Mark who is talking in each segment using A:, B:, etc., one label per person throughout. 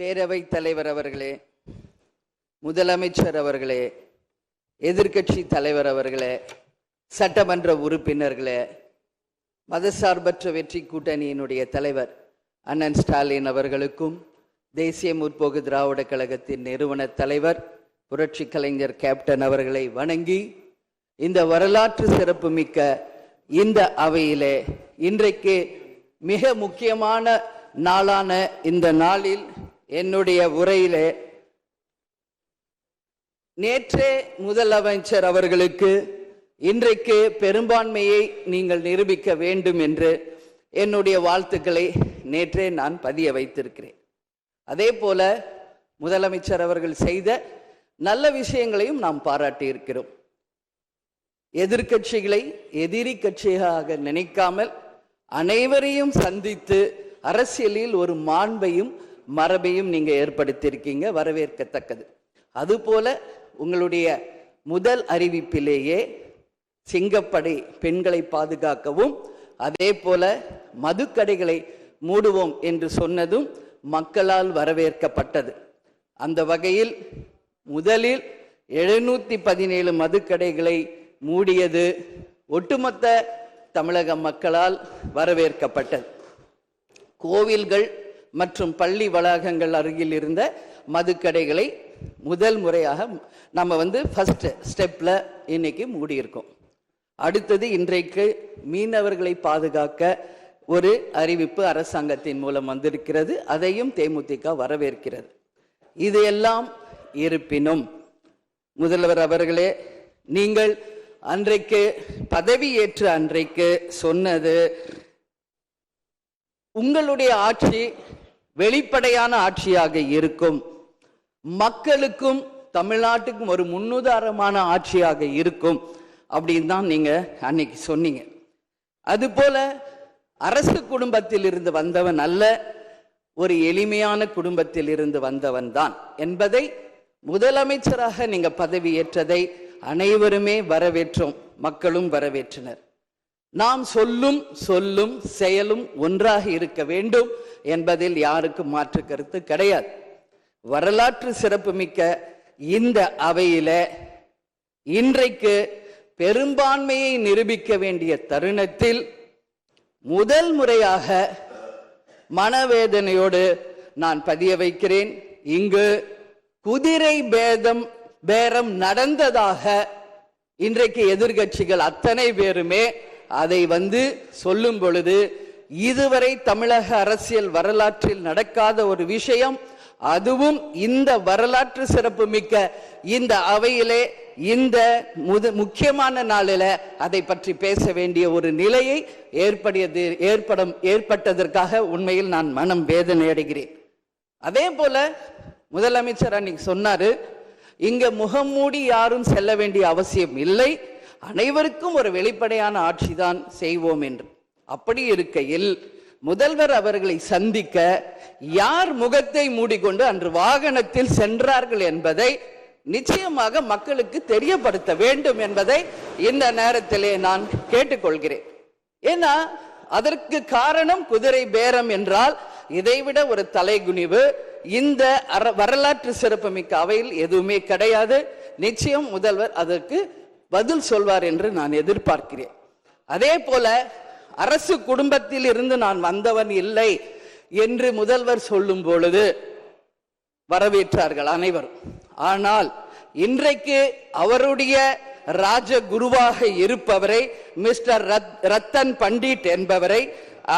A: பேரவைத் தலைவர் அவர்களே, முதலமைச்சர் அவர்களே, எதிர்க்கட்சி தலைவர் அவர்களே, சட்டமன்ற உறுப்பினர்களே, மதசார்பற்ற வெற்றி கூட்டணியினுடைய தலைவர் அண்ணன் ஸ்டாலின் அவர்களுக்கும், தேசிய முற்போக்கு திராவிட கழகத்தின் நிறுவன தலைவர் புரட்சி கலைஞர் கேப்டன் அவர்களை வணங்கி, இந்த வரலாற்று சிறப்புமிக்க இந்த அவையிலே இன்றைக்கு மிக முக்கியமான நாளான இந்த நாளில் என்னுடைய உரையிலே நேற்றே முதலமைச்சர் அவர்களுக்கு இன்றைக்கு பெரும்பான்மையை நீங்கள் நிரூபிக்க வேண்டும் என்று என்னுடைய வாழ்த்துக்களை நேற்றே நான் பதிய வைத்திருக்கிறேன். அதே போல முதலமைச்சர் அவர்கள் செய்த நல்ல விஷயங்களையும் நாம் பாராட்டி இருக்கிறோம். எதிர்கட்சிகளை எதிரி கட்சியாக நினைக்காமல் அனைவரையும் சந்தித்து அரசியலில் ஒரு மாண்பையும் மரபையும் நீங்க ஏற்படுத்தியிருக்கீங்க, வரவேற்கத்தக்கது. அதுபோல உங்களுடைய முதல் அறிவிப்பிலேயே சிங்கப்படை பெண்களை பாதுகாக்கவும், அதே போல மதுக்கடைகளை மூடுவோம் என்று சொன்னதும் மக்களால் வரவேற்கப்பட்டது. அந்த வகையில் முதலில் 717 மதுக்கடைகளை மூடியது ஒட்டுமொத்த தமிழக மக்களால் வரவேற்கப்பட்டது. கோவில்கள் மற்றும் பள்ளி வளாகங்கள் அருகில் இருந்த மதுக்கடைகளை முதல் முறையாக நம்ம ஃபர்ஸ்ட் ஸ்டெப்ல இன்னைக்கு மூடியிருக்கோம். அடுத்தது இன்றைக்கு மீனவர்களை பாதுகாக்க ஒரு அறிவிப்பு அரசாங்கத்தின் மூலம் வந்திருக்கிறது. அதையும் தேமுதிக வரவேற்கிறது. இது எல்லாம் இருப்பினும் முதல்வர் அவர்களே, நீங்கள் அன்றைக்கு பதவியேற்ற அன்றைக்கு சொன்னது உங்களுடைய ஆட்சி வெளிப்படையான ஆட்சியாக இருக்கும், மக்களுக்கும் தமிழ்நாட்டுக்கும் ஒரு முன்னுதாரணமான ஆட்சியாக இருக்கும் அப்படின்னு தான் நீங்க அன்னைக்கு சொன்னீங்க. அதுபோல அரசு குடும்பத்தில் இருந்து வந்தவன் அல்ல, ஒரு எளிமையான குடும்பத்தில் இருந்து வந்தவன் தான் என்பதை முதலமைச்சராக நீங்க பதவியேற்றதை அனைவருமே வரவேற்றோம், மக்களும் வரவேற்றனர். நாம் சொல்லும் செயலும் ஒன்றாக இருக்க வேண்டும் என்பதில் யாருக்கும் மாற்று கருத்து கிடையாது. வரலாற்று சிறப்புமிக்க இந்த அவையில இன்றைக்கு பெரும்பான்மையை நிரூபிக்க வேண்டிய தருணத்தில் முதல் முறையாக மனவேதனையோடு நான் பதிய வைக்கிறேன், இங்கு குதிரை பேரம் நடந்ததாக இன்றைக்கு எதிர்கட்சிகள் அத்தனை பேருமே அதை சொல்லும் பொழுது, இதுவரை தமிழக அரசியல் வரலாற்றில் நடக்காத ஒரு விஷயம், அதுவும் இந்த வரலாற்று சிறப்பு மிக்க இந்த அவையிலே இந்த முக்கியமான நாளில அதை பற்றி பேச வேண்டிய ஒரு நிலையை ஏற்பட்டதற்காக உண்மையில் நான் மனம் வேதனை அடைகிறேன். அதே போல முதலமைச்சர் அன்னைக்கு சொன்னாரு, இங்க முகம் மூடி யாரும் செல்ல வேண்டிய அவசியம் இல்லை, அனைவருக்கும் ஒரு வெளிப்படையான ஆட்சி தான் செய்வோம் என்று. அப்படி இருக்கையில் முதல்வர் அவர்களை சந்திக்க யார் முகத்தை மூடிக்கொண்டு அன்று வாகனத்தில் சென்றார்கள் என்பதை நிச்சயமாக மக்களுக்கு தெரியப்படுத்த வேண்டும் என்பதை இந்த நேரத்திலே நான் கேட்டுக்கொள்கிறேன். ஏன்னா அதற்கு காரணம் குதிரை பேரம் என்றால் இதைவிட ஒரு தலைகுனிவு இந்த வரலாற்று சிறப்புமிக்க அவையில் எதுவுமே கிடையாது. நிச்சயம் முதல்வர் அதற்கு பதில் சொல்வார் என்று நான் எதிர்பார்க்கிறேன். அதே போல அரசு குடும்பத்தில் இருந்து நான் வந்தவன் இல்லை என்று முதல்வர் சொல்லும் பொழுது வரவேற்றார்கள் அனைவரும். ஆனால் இன்றைக்கு அவருடைய ராஜகுருவாக இருப்பவரை மிஸ்டர் ரத்தன் பண்டிட் என்பவரை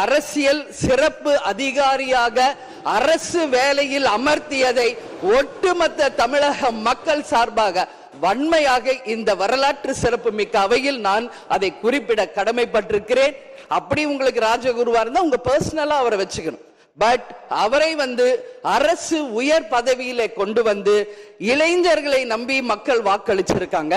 A: அரசியல் சிறப்பு அதிகாரியாக அரசு வேலையில் அமர்த்தியதை ஒட்டுமொத்த தமிழக மக்கள் சார்பாக வன்மையாக இந்த வரலாற்று சிறப்பு மிக்க அவையில் நான் அதை குறிப்பிட கடமைப்பட்டிருக்கிறேன். அப்படி உங்களுக்கு ராஜகுருவா இருந்தா உங்க பர்சனலா அவரை வச்சுக்கணும். பட் அவரை அரசு உயர் பதவியில கொண்டு இளைஞர்களை நம்பி மக்கள் வாக்களிச்சிருக்காங்க.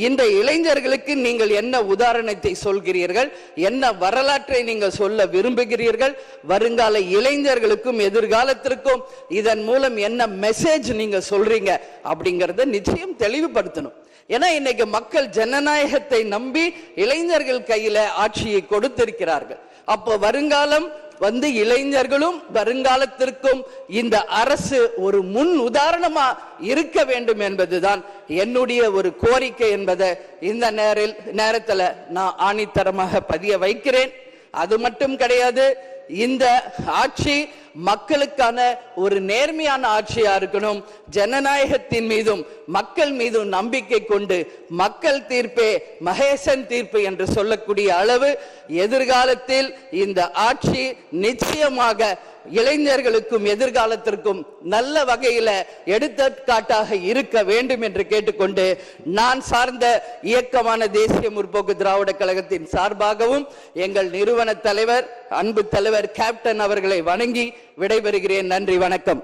A: இந்த இளைஞர்களுக்கு நீங்கள் என்ன உதாரணத்தை சொல்கிறீர்கள், என்ன வரலாற்றை நீங்கள் சொல்ல விரும்புகிறீர்கள், வருங்கால இளைஞர்களுக்கும் எதிர்காலத்திற்கும் இதன் மூலம் என்ன மெசேஜ் நீங்க சொல்றீங்க அப்படிங்கறத நிச்சயம் தெளிவுபடுத்தணும். ஏன்னா இன்னைக்கு மக்கள் ஜனநாயகத்தை நம்பி இளைஞர்கள் கையில ஆட்சியை கொடுத்திருக்கிறார்கள். அப்போ வருங்காலம் இளைஞர்களும் வருங்காலத்திற்கும் இந்த அரசு ஒரு முன் உதாரணமா இருக்க வேண்டும் என்பதுதான் என்னுடைய ஒரு கோரிக்கை என்பதை இந்த நேரத்தில் நான் ஆணித்தரமாக பதிய வைக்கிறேன். அது மட்டும் கிடையாது, இந்த ஆட்சி மக்களுக்கான ஒரு நேர்மையான ஆட்சியா இருக்கணும். ஜனநாயகத்தின் மீதும் மக்கள் மீதும் நம்பிக்கை கொண்டு மக்கள் தீர்ப்பே மகேசன் தீர்ப்பு என்று சொல்லக்கூடிய அளவு எதிர்காலத்தில் இந்த ஆட்சி நிச்சயமாக இளைஞர்களுக்கும் எதிர்காலத்திற்கும் நல்ல வகையில எடுத்துக்காட்டாக இருக்க வேண்டும் என்று கேட்டுக்கொண்டு, நான் சார்ந்த இயக்கமான தேசிய முற்போக்கு திராவிட கழகத்தின் சார்பாகவும் எங்கள் நிறுவன தலைவர் அன்பு தலைவர் கேப்டன் அவர்களை வணங்கி விடைபெறுகிறேன். நன்றி, வணக்கம்.